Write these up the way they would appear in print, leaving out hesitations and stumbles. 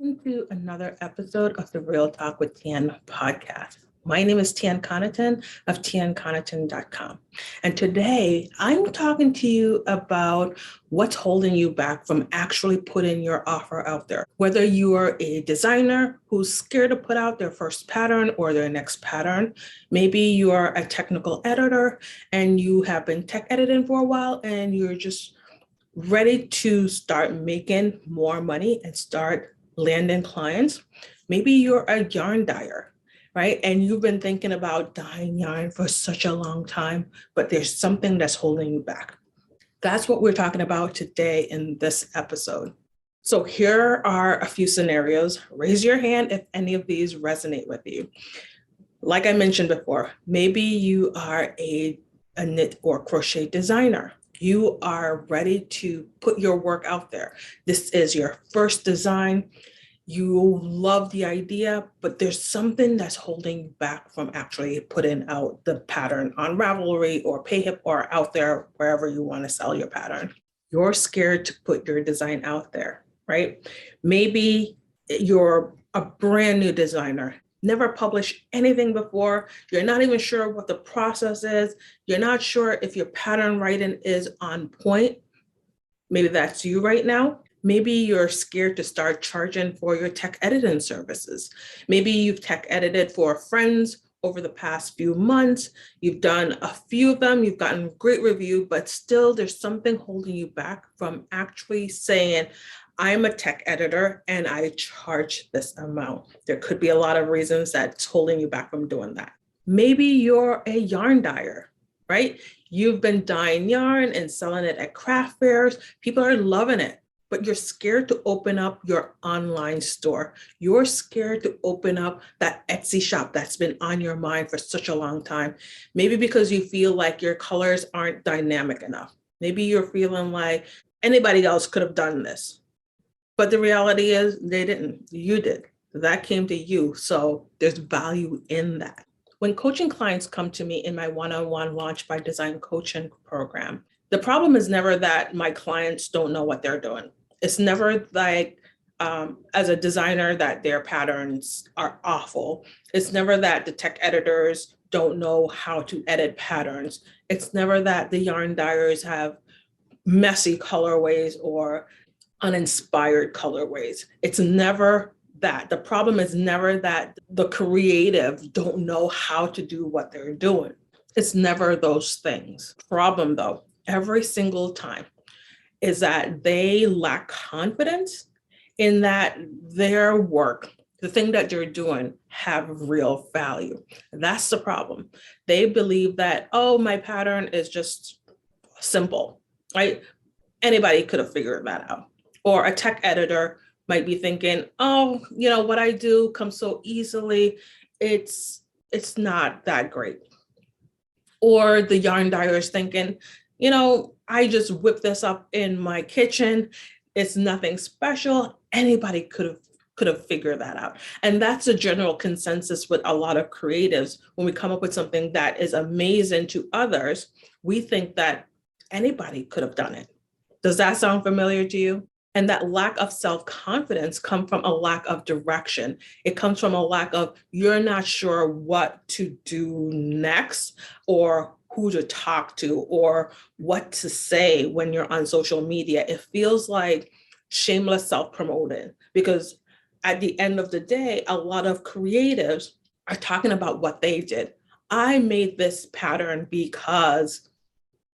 Welcome to another episode of the Real Talk with Tian podcast. My name is Tian Connaughton of tianconaughton.com. And today I'm talking to you about what's holding you back from actually putting your offer out there. Whether you are a designer who's scared to put out their first pattern or their next pattern, maybe you are a technical editor and you have been tech editing for a while and you're just ready to start making more money and start landing clients. Maybe you're a yarn dyer, right? And you've been thinking about dyeing yarn for such a long time, but there's something that's holding you back. That's what we're talking about today in this episode. So here are a few scenarios. Raise your hand if any of these resonate with you. Like I mentioned before, maybe you are a knit or crochet designer. You are ready to put your work out there. This is your first design. You love the idea, but there's something that's holding you back from actually putting out the pattern on Ravelry or Payhip or out there, wherever you want to sell your pattern. You're scared to put your design out there, right? Maybe you're a brand new designer, never published anything before. You're not even sure what the process is. You're not sure if your pattern writing is on point. Maybe that's you right now. Maybe you're scared to start charging for your tech editing services. Maybe you've tech edited for friends over the past few months. You've done a few of them, you've gotten great review, but still there's something holding you back from actually saying, I'm a tech editor and I charge this amount. There could be a lot of reasons that's holding you back from doing that. Maybe you're a yarn dyer, right? You've been dyeing yarn and selling it at craft fairs. People are loving it, but you're scared to open up your online store. You're scared to open up that Etsy shop that's been on your mind for such a long time. Maybe because you feel like your colors aren't dynamic enough. Maybe you're feeling like anybody else could have done this. But the reality is they didn't, you did. That came to you. So there's value in that. When coaching clients come to me in my one-on-one Launch by Design coaching program, the problem is never that my clients don't know what they're doing. It's never like, as a designer, that their patterns are awful. It's never that the tech editors don't know how to edit patterns. It's never that the yarn dyers have messy colorways or uninspired colorways. It's never that. The problem is never that the creative don't know how to do what they're doing. It's never those things. Problem though, every single time, is that they lack confidence in that their work, the thing that they're doing, have real value. That's the problem. They believe that, oh, my pattern is just simple, right? Anybody could have figured that out. Or a tech editor might be thinking, oh, what I do comes so easily. It's not that great. Or the yarn dyer is thinking, I just whip this up in my kitchen. It's nothing special. Anybody could have figured that out. And that's a general consensus with a lot of creatives. When we come up with something that is amazing to others, we think that anybody could have done it. Does that sound familiar to you? And that lack of self-confidence comes from a lack of direction. It comes from a lack of, you're not sure what to do next or who to talk to or what to say when you're on social media. It feels like shameless self-promoting, because at the end of the day, a lot of creatives are talking about what they did. I made this pattern because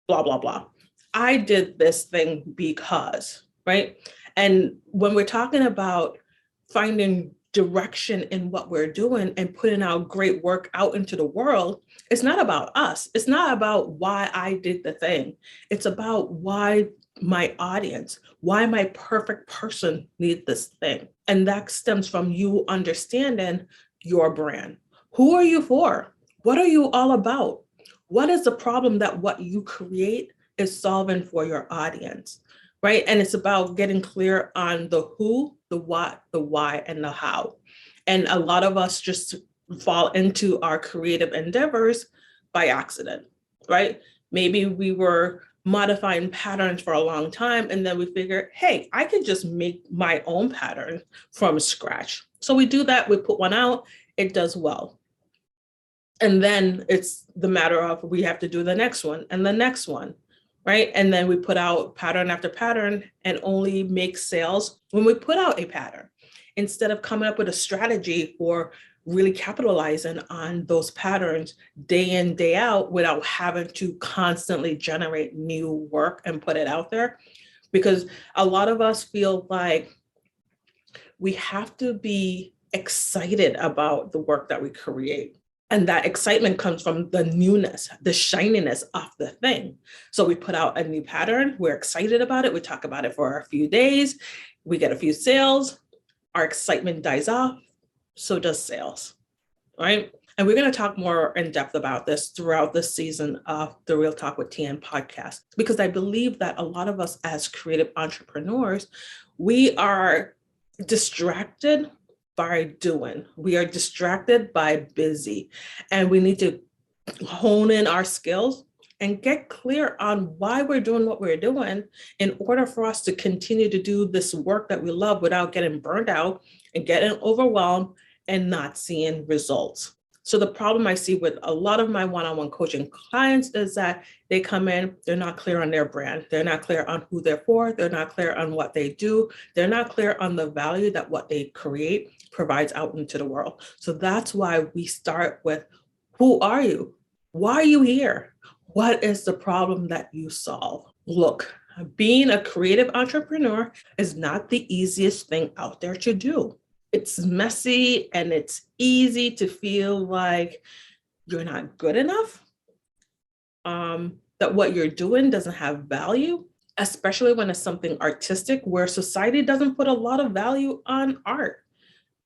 blah, blah, blah. I did this thing because, right? And when we're talking about finding direction in what we're doing and putting our great work out into the world, it's not about us. It's not about why I did the thing. It's about why my audience, why my perfect person needs this thing. And that stems from you understanding your brand. Who are you for? What are you all about? What is the problem that what you create is solving for your audience, right? And it's about getting clear on the who, the what, the why, and the how. And a lot of us just fall into our creative endeavors by accident, right? Maybe we were modifying patterns for a long time. And then we figure, hey, I could just make my own pattern from scratch. So we do that, we put one out, it does well. And then it's the matter of we have to do the next one and the next one, right? And then we put out pattern after pattern and only make sales when we put out a pattern, instead of coming up with a strategy for really capitalizing on those patterns day in, day out without having to constantly generate new work and put it out there. Because a lot of us feel like we have to be excited about the work that we create. And that excitement comes from the newness, the shininess of the thing. So we put out a new pattern, we're excited about it, we talk about it for a few days, we get a few sales, our excitement dies off, so does sales, right? And we're going to talk more in depth about this throughout this season of the Real Talk with TN podcast, because I believe that a lot of us as creative entrepreneurs, we are distracted by doing. We are distracted by busy, and we need to hone in our skills and get clear on why we're doing what we're doing in order for us to continue to do this work that we love without getting burned out and getting overwhelmed and not seeing results. So the problem I see with a lot of my one-on-one coaching clients is that they come in, they're not clear on their brand. They're not clear on who they're for. They're not clear on what they do. They're not clear on the value that what they create provides out into the world. So that's why we start with, who are you? Why are you here? What is the problem that you solve? Look, being a creative entrepreneur is not the easiest thing out there to do. It's messy and it's easy to feel like you're not good enough, that what you're doing doesn't have value, especially when it's something artistic where society doesn't put a lot of value on art,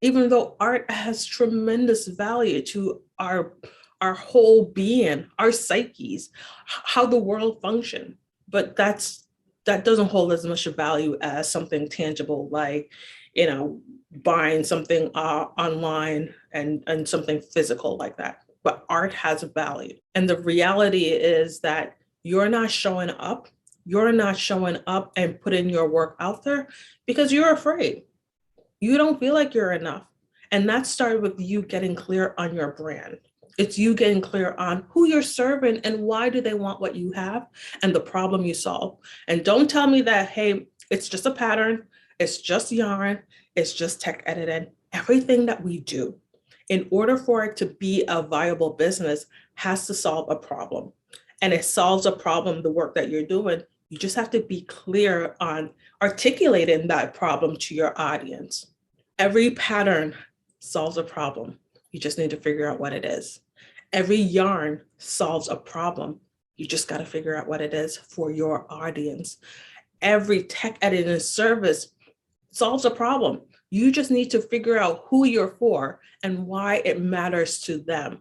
even though art has tremendous value to our whole being, our psyches, how the world functions. But that doesn't hold as much value as something tangible like, buying something online and something physical like that. But art has value. And the reality is that you're not showing up and putting your work out there because you're afraid. You don't feel like you're enough. And that started with you getting clear on your brand. It's you getting clear on who you're serving and why do they want what you have and the problem you solve. And don't tell me that, hey, it's just a pattern, it's just yarn, it's just tech editing. Everything that we do, in order for it to be a viable business, has to solve a problem. And it solves a problem, the work that you're doing. You just have to be clear on articulating that problem to your audience. Every pattern solves a problem. You just need to figure out what it is. Every yarn solves a problem. You just got to figure out what it is for your audience. Every tech editing service solves a problem. You just need to figure out who you're for and why it matters to them.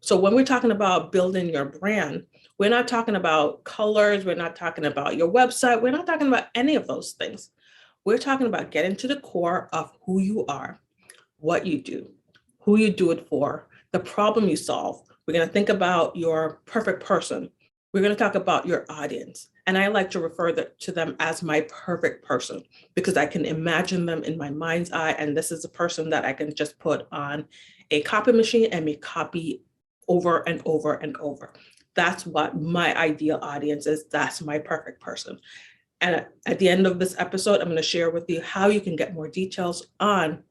So when we're talking about building your brand, we're not talking about colors. We're not talking about your website. We're not talking about any of those things. We're talking about getting to the core of who you are, what you do, who you do it for, the problem you solve. We're going to think about your perfect person. We're going to talk about your audience. And I like to refer to them as my perfect person because I can imagine them in my mind's eye. And this is a person that I can just put on a copy machine and make copy over and over and over. That's what my ideal audience is. That's my perfect person. And at the end of this episode, I'm going to share with you how you can get more details on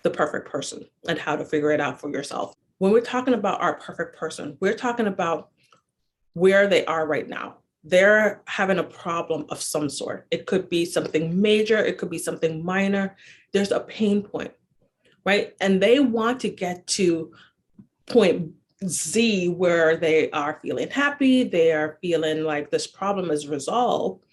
the perfect person and how to figure it out for yourself. When we're talking about our perfect person, we're talking about where they are right now. They're having a problem of some sort. It could be something major. It could be something minor. There's a pain point, right? And they want to get to point Z where they are feeling happy. They are feeling like this problem is resolved.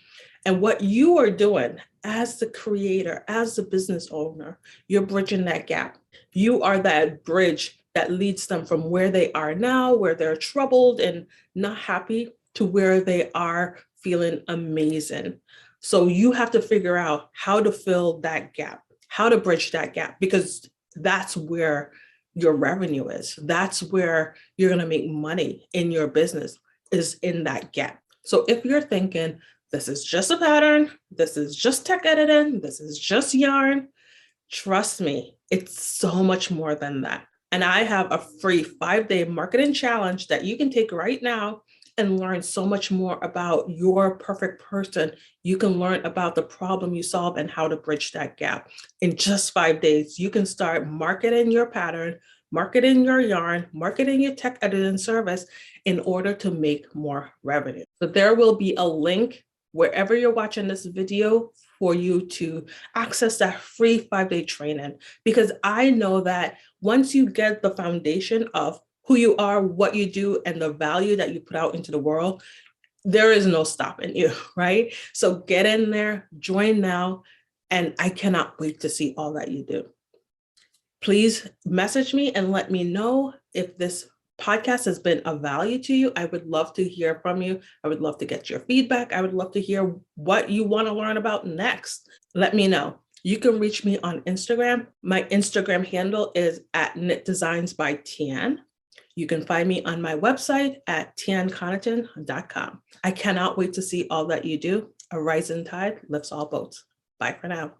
And what you are doing as the creator, as the business owner, you're bridging that gap. You are that bridge that leads them from where they are now, where they're troubled and not happy, to where they are feeling amazing. So you have to figure out how to fill that gap, how to bridge that gap, because that's where your revenue is. That's where you're going to make money in your business, is in that gap. So if you're thinking, this is just a pattern, this is just tech editing, this is just yarn, trust me, it's so much more than that. And I have a free 5-day marketing challenge that you can take right now and learn so much more about your perfect person. You can learn about the problem you solve and how to bridge that gap. In just 5 days, you can start marketing your pattern, marketing your yarn, marketing your tech editing service in order to make more revenue. So there will be a link wherever you're watching this video for you to access that free 5-day training, because I know that once you get the foundation of who you are, what you do, and the value that you put out into the world, there is no stopping you, right? So get in there, join now, and I cannot wait to see all that you do. Please message me and let me know if this podcast has been of value to you. I would love to hear from you. I would love to get your feedback. I would love to hear what you want to learn about next. Let me know. You can reach me on Instagram. My Instagram handle is @knitdesignsbytian. You can find me on my website at tianconneton.com. I cannot wait to see all that you do. A rising tide lifts all boats. Bye for now.